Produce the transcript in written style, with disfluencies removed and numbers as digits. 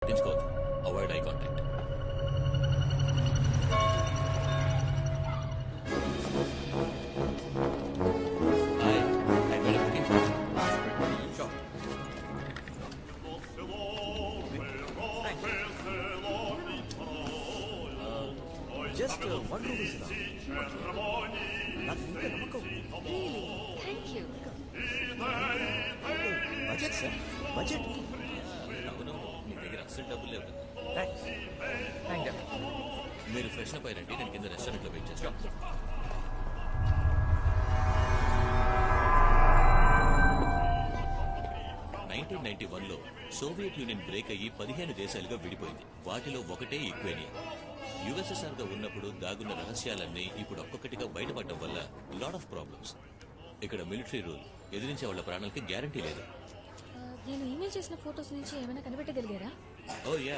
పట్టించుకోవద్దు. Avoid eye contact. Hi I made a booking for sure. Just 1 rupees నాకు ఇంకా నమ్మకం ఉంది. Really? Thank you. Budget sir budget. అవును, నీ దగ్గర అస్సలు డబ్బులు లేవు కదా. Thanks thank you. మీరు ఫ్రెష్ అప్ అయ్యారంటే నేను కింద రెస్టారెంట్ లో వెయిట్ చేస్తాను. 1991లో సోవియట్ యూనియన్ బ్రేక్ అయ్యి 15 దేశాలుగా విడిపోయింది. వాటిలో ఒకటే యుక్రేనియా. యుఎస్ఎస్ఆర్ గా ఉన్నప్పుడు దాగున్న రహస్యాలన్నీ ఇప్పుడు ఒక్కొక్కటిగా బయటపడటం వల్ల లాట్ ఆఫ్ ప్రాబ్లమ్స్. ఇక్కడ మిలిటరీ రూల్, ఎదిరించే వాళ్ళ ప్రాణాలకి గ్యారంటీ లేదు. నేను ఈమెయిల్ చేసిన ఫోటోస్ నుంచి ఏమైనా కనిపెట్టగలిగారా? ఓ యా,